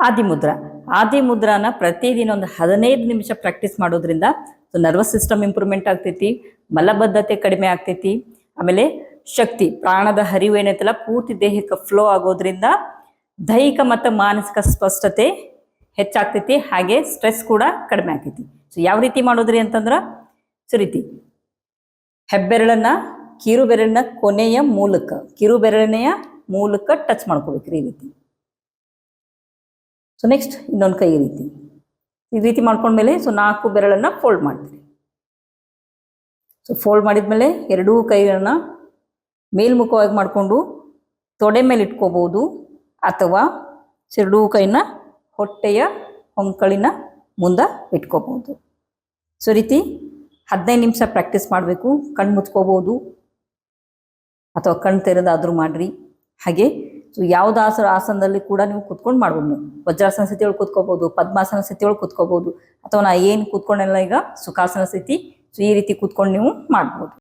ಆದಿಮುದ್ರಾ. ಆದಿಮುದ್ರಾನ ಪ್ರತಿದಿನ ಒಂದು 15 ನಿಮಿಷ ಪ್ರಾಕ್ಟೀಸ್ ಮಾಡೋದ್ರಿಂದ ನರ್ವಸ್ ಸಿಸ್ಟಮ್ ಇಂಪ್ರೂವ್ಮೆಂಟ್ ಆಗ್ತೈತಿ, ಮಲಬದ್ಧತೆ ಕಡಿಮೆ ಆಗ್ತೈತಿ, ಆಮೇಲೆ ಶಕ್ತಿ ಪ್ರಾಣದ ಹರಿವು ಏನೈತಲ್ಲ ಪೂರ್ತಿ ದೇಹಕ್ಕೆ ಫ್ಲೋ ಆಗೋದ್ರಿಂದ ದೈಹಿಕ ಮತ್ತು ಮಾನಸಿಕ ಸ್ಪಷ್ಟತೆ ಹೆಚ್ಚಾಗ್ತೈತಿ, ಹಾಗೆ ಸ್ಟ್ರೆಸ್ ಕೂಡ ಕಡಿಮೆ ಆಗ್ತೈತಿ. ಸೊ ಯಾವ ರೀತಿ ಮಾಡೋದ್ರಿ ಅಂತಂದ್ರೆ ರೀತಿ ಹೆಬ್ಬೆರಳನ್ನ ಕಿರು ಬೆರಳಿನ ಕೊನೆಯ ಮೂಲಕ ಟಚ್ ಮಾಡ್ಕೋಬೇಕ್ರಿ ಈ ರೀತಿ. ಸೊ ನೆಕ್ಸ್ಟ್ ಇನ್ನೊಂದು ಕೈ ಈ ರೀತಿ ಮಾಡ್ಕೊಂಡ್ಮೇಲೆ 4 ಬೆರಳನ್ನ ಫೋಲ್ಡ್ ಮಾಡ್ತೀರಿ. ಸೊ ಫೋಲ್ಡ್ ಮಾಡಿದ್ಮೇಲೆ ಎರಡೂ ಕೈಗಳನ್ನ ಮೇಲ್ಮುಖವಾಗಿ ಮಾಡಿಕೊಂಡು ತೊಡೆ ಮೇಲೆ ಇಟ್ಕೋಬಹುದು, ಅಥವಾ ಎರಡೂ ಕೈನ ಹೊಟ್ಟೆಯ ಹೊಂಕಳಿನ ಮುಂದೆ ಇಟ್ಕೋಬಹುದು. ಸೊ ರೀತಿ 15 ನಿಮಿಷ ಪ್ರಾಕ್ಟೀಸ್ ಮಾಡಬೇಕು. ಕಣ್ಣು ಮುಚ್ಕೋಬಹುದು ಅಥವಾ ಕಣ್ಣು ತೆರೆದಾದ್ರೂ ಮಾಡ್ರಿ. ಹಾಗೆ ಸೊ ಯಾವ್ದು ಆಸನದಲ್ಲಿ ಕೂಡ ನೀವು ಕುತ್ಕೊಂಡು ಮಾಡ್ಬೋದು. ನೀವು ವಜ್ರಾಸನ ಸ್ಥಿತಿ ಒಳಗೆ ಕೂತ್ಕೋಬಹುದು, ಪದ್ಮಾಸನ ಸ್ಥಿತಿ ಒಳಗೆ ಕೂತ್ಕೋಬಹುದು, ಅಥವಾ ನಾ ಏನು ಕೂತ್ಕೊಂಡೆಲ್ಲ ಈಗ ಸುಖಾಸನ ಸ್ಥಿತಿ. ಸೊ ಈ ರೀತಿ ಕೂತ್ಕೊಂಡು ನೀವು ಮಾಡ್ಬೋದು.